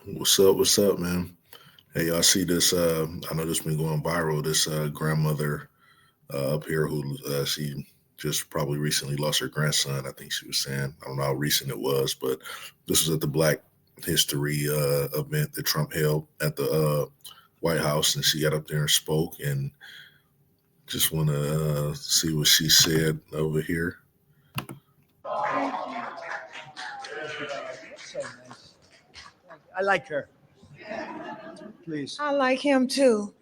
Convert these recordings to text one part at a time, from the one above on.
What's up? What's up, man? Hey, y'all see this? I know this been going viral. This grandmother up here who she just probably recently lost her grandson. I think she was saying. I don't know how recent it was, but this was at the Black History event that Trump held at the White House, and she got up there and spoke. And just want to see what she said over here. So nice. I like her. Please. I like him too.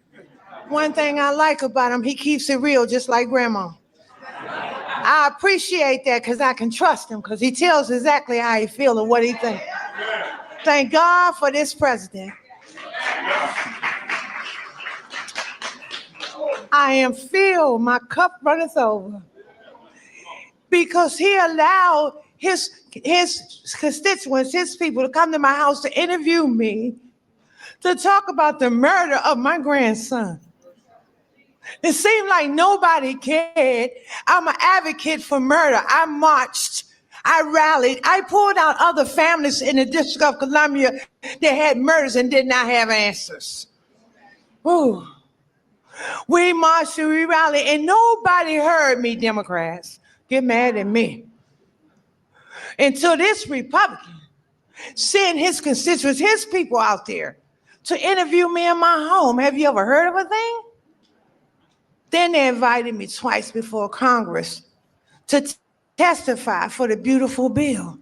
One thing I like about him, he keeps it real just like grandma. I appreciate that because I can trust him because he tells exactly how he feels and what he thinks. Thank God for this president. I am filled, my cup runneth over because he allowed his constituents, his people to come to my house to interview me to talk about the murder of my grandson. It seemed like nobody cared. I'm an advocate for murder. I marched. I rallied. I pulled out other families in the District of Columbia that had murders and did not have answers. Ooh. We marched and we rallied, and nobody heard me, Democrats. Get mad at me. Until this Republican sent his constituents, his people out there to interview me in my home. Have you ever heard of a thing? Then they invited me twice before Congress to testify for the beautiful bill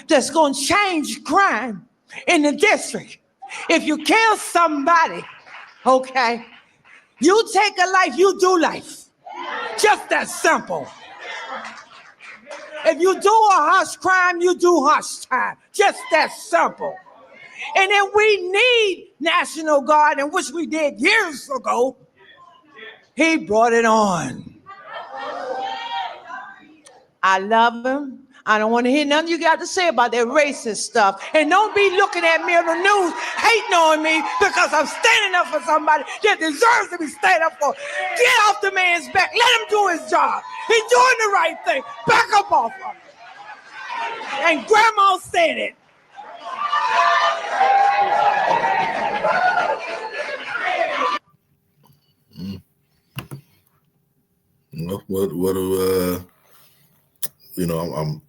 that's going to change crime in the district. If you kill somebody, okay, you take a life, you do life. Just that simple. If you do a harsh crime, you do harsh time. Just that simple. And then we need National Guard, and which we did years ago. He brought it on. I love him. I don't want to hear nothing you got to say about that racist stuff. And don't be looking at me on the news hating on me because I'm standing up for somebody that deserves to be standing up for. Get off the man's back. Let him do his job. He's doing the right thing. Back up off of him. And Grandma said it. What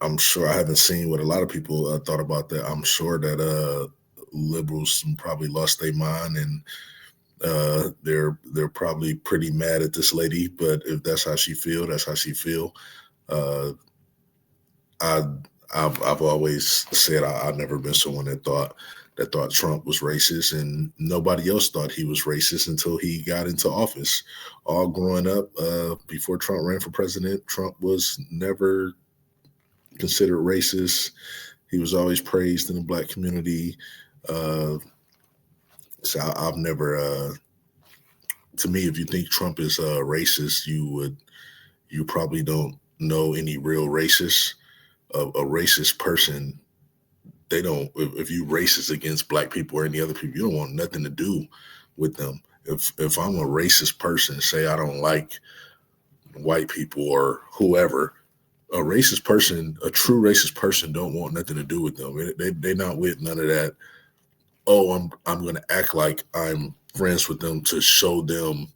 I'm sure I haven't seen what a lot of people thought about that. I'm sure that liberals probably lost their mind, and they're probably pretty mad at this lady. But if that's how she feel, that's how she feel. Uh, I I've always said I've never been someone that thought Trump was racist, and nobody else thought he was racist until he got into office. All growing up, before Trump ran for president, Trump was never considered racist. He was always praised in the black community. Uh, so I've never. To me, if you think Trump is racist, you probably don't know any real racists. A racist person, they don't. If you racist against black people or any other people, you don't want nothing to do with them. If I'm a racist person, say I don't like white people or whoever, a racist person, a true racist person, don't want nothing to do with them. They're not with none of that. Oh, I'm going to act like I'm friends with them to show them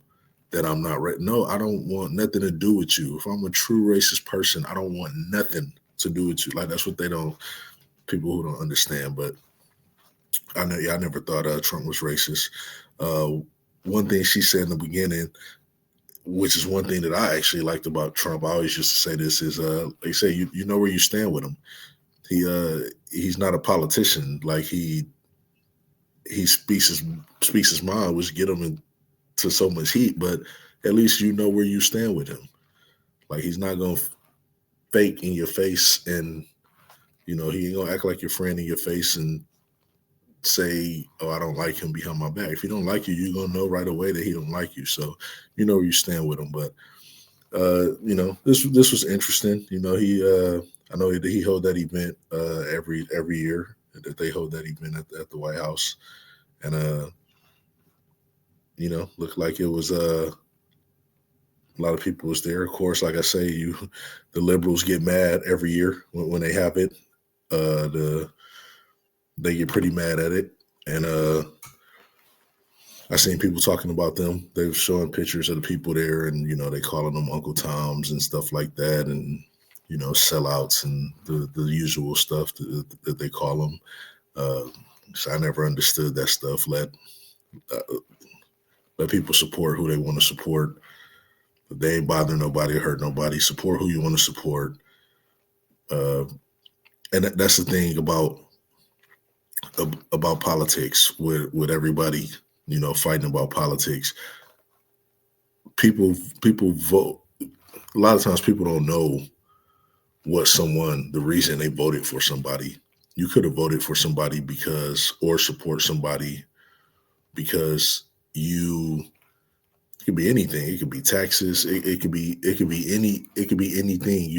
that I'm not right. No, I don't want nothing to do with you. If I'm a true racist person, I don't want nothing to do with you. Like that's what they don't. People who don't understand. But I know, yeah, I never thought Trump was racist. One thing she said in the beginning, which is one thing that I actually liked about Trump. I always used to say this is, they say you know where you stand with him. He's not a politician. Like he speaks his mind, which get him into so much heat. But at least you know where you stand with him. Like he's not gonna fake in your face, and he ain't gonna act like your friend in your face and say, "Oh, I don't like him" behind my back. If he don't like you, you're gonna know right away that he don't like you. So you know where you stand with him. But this was interesting. I know that he held that event every year that they hold that event at the White House, and looked like it was a lot of people was there. Of course, like I say, the liberals get mad every year when they have it. They get pretty mad at it. And I seen people talking about them. They were showing pictures of the people there, and they calling them Uncle Toms and stuff like that, and sellouts and the usual stuff that they call them. So I never understood that stuff. Let people support who they want to support. They ain't bother nobody, hurt nobody. Support who you want to support. And that's the thing about politics with everybody, fighting about politics. People vote. A lot of times people don't know the reason they voted for somebody. You could have voted for somebody or support somebody because it could be anything. It could be taxes. It could be anything.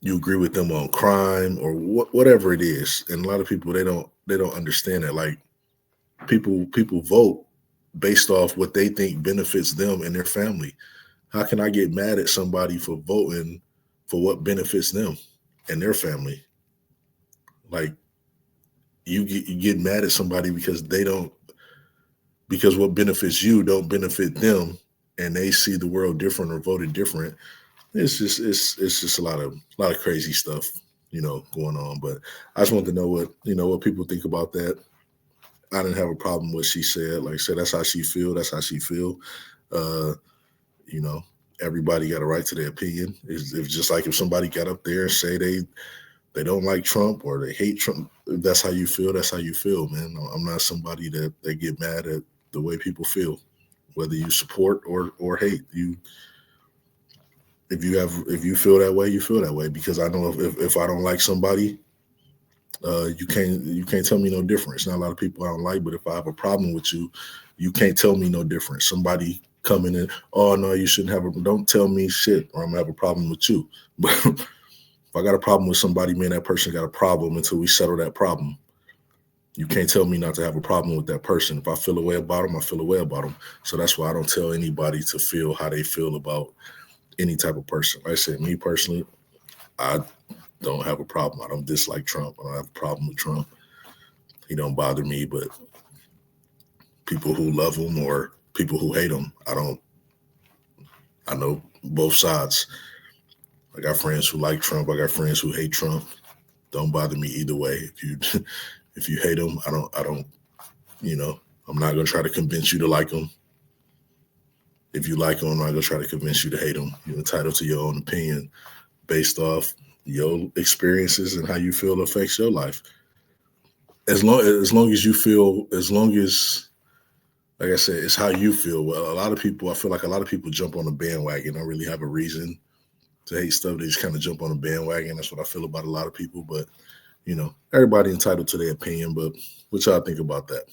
You agree with them on crime or whatever it is. And a lot of people, they don't understand that. Like people vote based off what they think benefits them and their family. How can I get mad at somebody for voting for what benefits them and their family? Like you get mad at somebody because what benefits you don't benefit them, and they see the world different or voted different. It's just a lot of crazy stuff, going on. But I just wanted to know what people think about that. I didn't have a problem with what she said. Like I said, that's how she feel. That's how she feel. Everybody got a right to their opinion. It's just like if somebody got up there and say they don't like Trump or they hate Trump, if that's how you feel, that's how you feel, man. I'm not somebody that get mad at the way people feel, whether you support or hate. If you feel that way, you feel that way. Because I know if I don't like somebody, you can't tell me no different. It's not a lot of people I don't like, but if I have a problem with you, you can't tell me no different. Somebody coming in, oh no, you shouldn't don't tell me shit, or I'm gonna have a problem with you. But if I got a problem with somebody, man, that person got a problem until we settle that problem. You can't tell me not to have a problem with that person. If I feel a way about them, I feel a way about them. So that's why I don't tell anybody to feel how they feel about any type of person. Like I said, me personally, I don't have a problem. I don't dislike Trump. I don't have a problem with Trump. He don't bother me, but people who love him or people who hate him, I know both sides. I got friends who like Trump. I got friends who hate Trump. Don't bother me either way. If you hate him, I don't, I'm not going to try to convince you to like him. If you like him, I'm not going to try to convince you to hate him. You're entitled to your own opinion based off your experiences and how you feel affects your life. As long as you feel, like I said, it's how you feel. Well, I feel like a lot of people jump on the bandwagon. Don't really have a reason to hate stuff. They just kind of jump on the bandwagon. That's what I feel about a lot of people. But, everybody entitled to their opinion. But what y'all think about that?